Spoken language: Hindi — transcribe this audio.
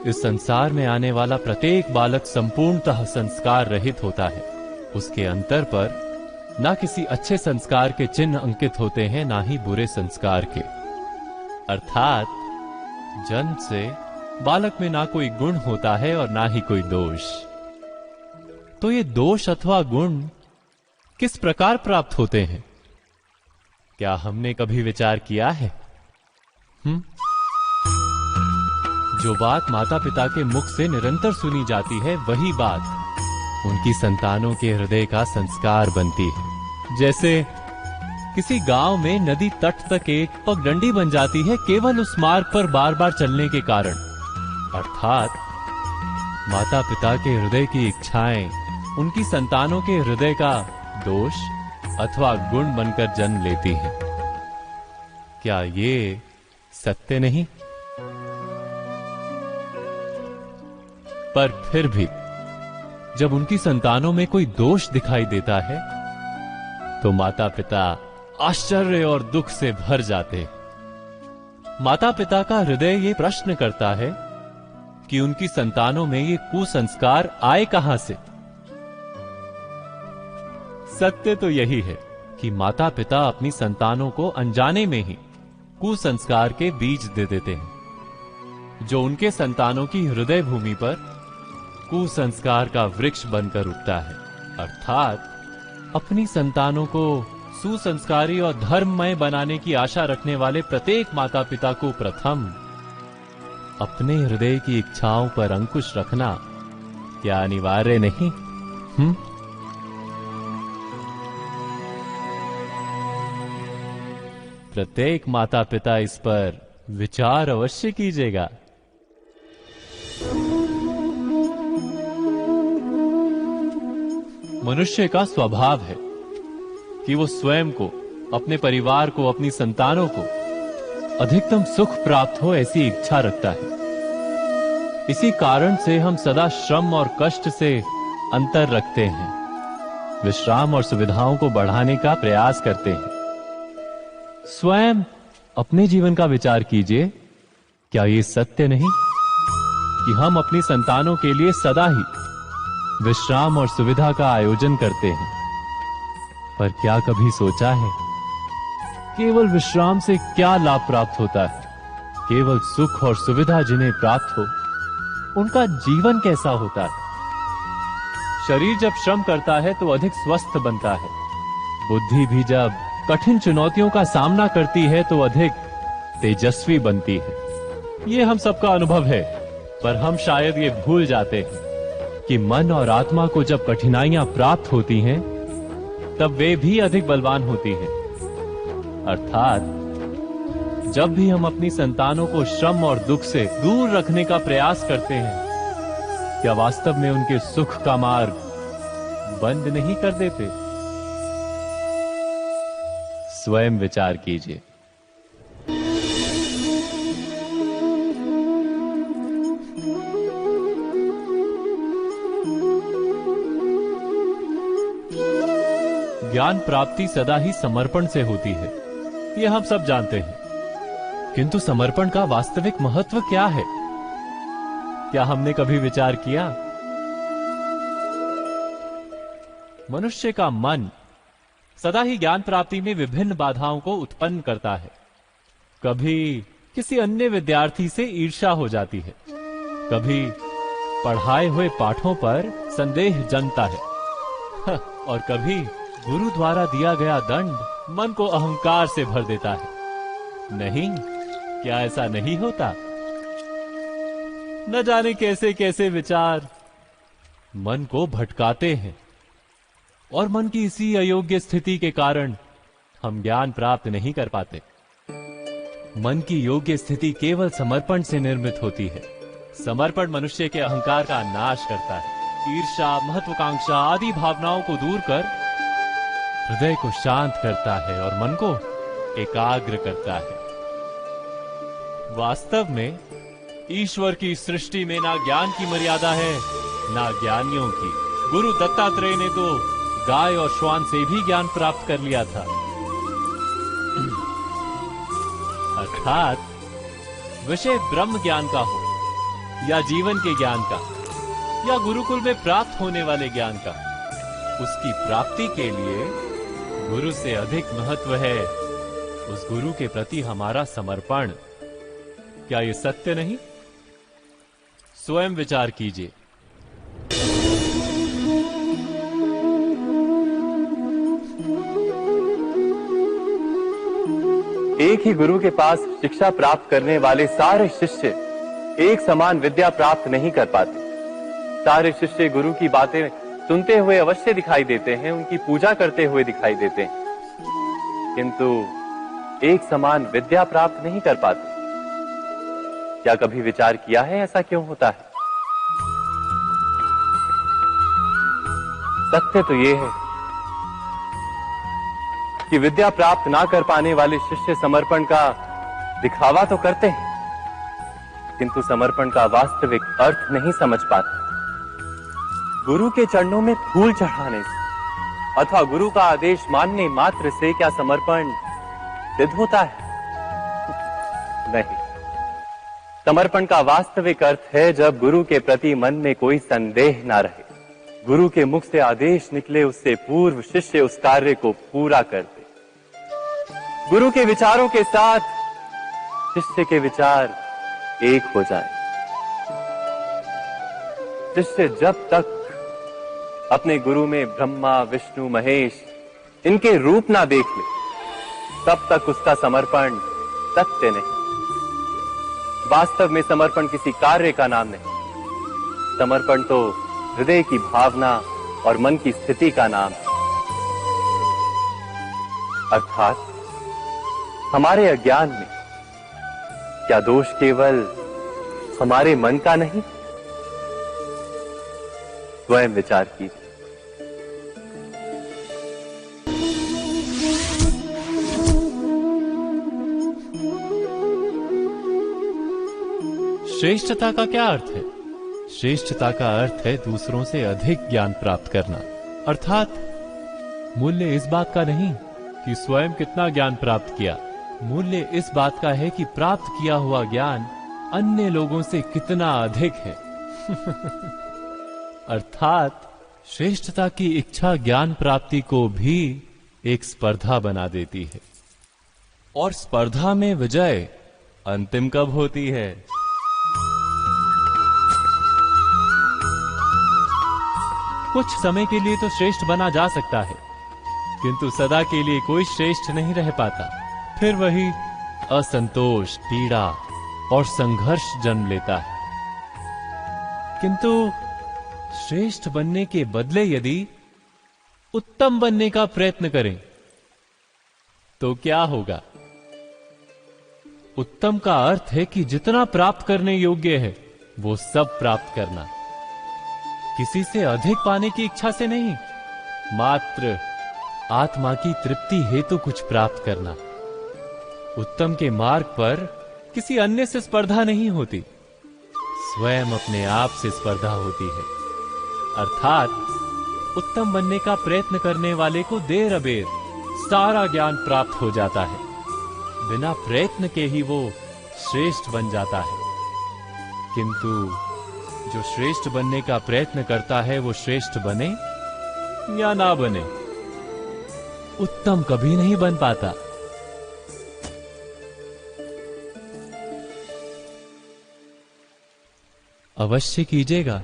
इस संसार में आने वाला प्रत्येक बालक संपूर्णतः संस्कार रहित होता है। उसके अंतर पर ना किसी अच्छे संस्कार के चिन्ह अंकित होते हैं, ना ही बुरे संस्कार के। अर्थात जन्म से बालक में ना कोई गुण होता है और ना ही कोई दोष। तो ये दोष अथवा गुण किस प्रकार प्राप्त होते हैं, क्या हमने कभी विचार किया है? जो बात माता पिता के मुख से निरंतर सुनी जाती है, वही बात उनकी संतानों के हृदय का संस्कार बनती है। जैसे किसी गांव में नदी तट तक एक पगडंडी बन जाती है केवल उस मार्ग पर बार बार चलने के कारण। अर्थात माता पिता के हृदय की इच्छाएं उनकी संतानों के हृदय का दोष अथवा गुण बनकर जन्म लेती हैं। क्या ये सत्य नहीं? पर फिर भी जब उनकी संतानों में कोई दोष दिखाई देता है तो माता पिता आश्चर्य और दुख से भर जाते। माता पिता का हृदय ये प्रश्न करता है कि उनकी संतानों में ये कुसंस्कार आए कहां से। सत्य तो यही है कि माता पिता अपनी संतानों को अनजाने में ही कुसंस्कार के बीज दे देते हैं, जो उनके संतानों की हृदय भूमि पर कुसंस्कार का वृक्ष बनकर उगता है। अर्थात अपनी संतानों को सुसंस्कारी और धर्ममय बनाने की आशा रखने वाले प्रत्येक माता पिता को प्रथम अपने हृदय की इच्छाओं पर अंकुश रखना क्या अनिवार्य नहीं? प्रत्येक माता पिता इस पर विचार अवश्य कीजिएगा। मनुष्य का स्वभाव है कि वो स्वयं को, अपने परिवार को, अपनी संतानों को अधिकतम सुख प्राप्त हो ऐसी इच्छा रखता है। इसी कारण से हम सदा श्रम और कष्ट से अंतर रखते हैं, विश्राम और सुविधाओं को बढ़ाने का प्रयास करते हैं। स्वयं अपने जीवन का विचार कीजिए, क्या ये सत्य नहीं कि हम अपनी संतानों के लिए सदा ही विश्राम और सुविधा का आयोजन करते हैं? पर क्या कभी सोचा है केवल विश्राम से क्या लाभ प्राप्त होता है? केवल सुख और सुविधा जिन्हें प्राप्त हो उनका जीवन कैसा होता है? शरीर जब श्रम करता है तो अधिक स्वस्थ बनता है। बुद्धि भी जब कठिन चुनौतियों का सामना करती है तो अधिक तेजस्वी बनती है। ये हम सबका अनुभव है, पर हम शायद ये भूल जाते हैं कि मन और आत्मा को जब कठिनाइयां प्राप्त होती हैं तब वे भी अधिक बलवान होती हैं। अर्थात जब भी हम अपनी संतानों को श्रम और दुख से दूर रखने का प्रयास करते हैं, क्या वास्तव में उनके सुख का मार्ग बंद नहीं कर देते? स्वयं विचार कीजिए। ज्ञान प्राप्ति सदा ही समर्पण से होती है, यह हम सब जानते हैं। किंतु समर्पण का वास्तविक महत्व क्या है? क्या हमने कभी विचार किया? मनुष्य का मन सदा ही ज्ञान प्राप्ति में विभिन्न बाधाओं को उत्पन्न करता है। कभी किसी अन्य विद्यार्थी से ईर्ष्या हो जाती है, कभी पढ़ाए हुए पाठों पर संदेह जन्मता है और कभी गुरु द्वारा दिया गया दंड मन को अहंकार से भर देता है। नहीं, क्या ऐसा नहीं होता? न जाने कैसे कैसे विचार मन को भटकाते हैं और मन की इसी अयोग्य स्थिति के कारण हम ज्ञान प्राप्त नहीं कर पाते। मन की योग्य स्थिति केवल समर्पण से निर्मित होती है। समर्पण मनुष्य के अहंकार का नाश करता है। ईर्ष्या, महत्वाकांक्षा आदि भावनाओं को दूर कर हृदय को शांत करता है और मन को एकाग्र करता है। वास्तव में ईश्वर की सृष्टि में ना ज्ञान की मर्यादा है, ना ज्ञानियों की। गुरु दत्तात्रेय ने तो गाय और श्वान से भी ज्ञान प्राप्त कर लिया था। अर्थात विषय ब्रह्म ज्ञान का हो या जीवन के ज्ञान का या गुरुकुल में प्राप्त होने वाले ज्ञान का, उसकी प्राप्ति के लिए गुरु से अधिक महत्व है उस गुरु के प्रति हमारा समर्पण। क्या ये सत्य नहीं? स्वयं विचार कीजिए। एक ही गुरु के पास शिक्षा प्राप्त करने वाले सारे शिष्य एक समान विद्या प्राप्त नहीं कर पाते। सारे शिष्य गुरु की बातें सुनते हुए अवश्य दिखाई देते हैं, उनकी पूजा करते हुए दिखाई देते हैं, किंतु एक समान विद्या प्राप्त नहीं कर पाते। क्या कभी विचार किया है ऐसा क्यों होता है? सत्य तो यह है कि विद्या प्राप्त ना कर पाने वाले शिष्य समर्पण का दिखावा तो करते हैं, किंतु समर्पण का वास्तविक अर्थ नहीं समझ पाते। गुरु के चरणों में फूल चढ़ाने से अथवा गुरु का आदेश मानने मात्र से क्या समर्पण सिद्ध होता है? नहीं। समर्पण का वास्तविक अर्थ है जब गुरु के प्रति मन में कोई संदेह ना रहे, गुरु के मुख से आदेश निकले उससे पूर्व शिष्य उस कार्य को पूरा कर दे। गुरु के विचारों के साथ शिष्य के विचार एक हो जाए। शिष्य जब तक अपने गुरु में ब्रह्मा विष्णु महेश इनके रूप ना देख ले, तब तक उसका समर्पण सत्य नहीं। वास्तव में समर्पण किसी कार्य का नाम नहीं, समर्पण तो हृदय की भावना और मन की स्थिति का नाम है। अर्थात हमारे अज्ञान में क्या दोष केवल हमारे मन का नहीं? स्वयं विचार कीजिए। श्रेष्ठता का क्या अर्थ है? श्रेष्ठता का अर्थ है दूसरों से अधिक ज्ञान प्राप्त करना। अर्थात मूल्य इस बात का नहीं कि स्वयं कितना ज्ञान प्राप्त किया, मूल्य इस बात का है कि प्राप्त किया हुआ ज्ञान अन्य लोगों से कितना अधिक है। अर्थात श्रेष्ठता की इच्छा ज्ञान प्राप्ति को भी एक स्पर्धा बना देती है, और स्पर्धा में विजय अंतिम कब होती है? कुछ समय के लिए तो श्रेष्ठ बना जा सकता है, किंतु सदा के लिए कोई श्रेष्ठ नहीं रह पाता। फिर वही असंतोष, पीड़ा और संघर्ष जन्म लेता है। किंतु श्रेष्ठ बनने के बदले यदि उत्तम बनने का प्रयत्न करें तो क्या होगा? उत्तम का अर्थ है कि जितना प्राप्त करने योग्य है वो सब प्राप्त करना, किसी से अधिक पाने की इच्छा से नहीं, मात्र आत्मा की तृप्ति हेतु कुछ प्राप्त करना। उत्तम के मार्ग पर किसी अन्य से स्पर्धा नहीं होती, स्वयं अपने आप से स्पर्धा होती है। अर्थात उत्तम बनने का प्रयत्न करने वाले को देर अबेर सारा ज्ञान प्राप्त हो जाता है, बिना प्रयत्न के ही वो श्रेष्ठ बन जाता है। किंतु जो श्रेष्ठ बनने का प्रयत्न करता है वो श्रेष्ठ बने या ना बने, उत्तम कभी नहीं बन पाता। अवश्य कीजिएगा।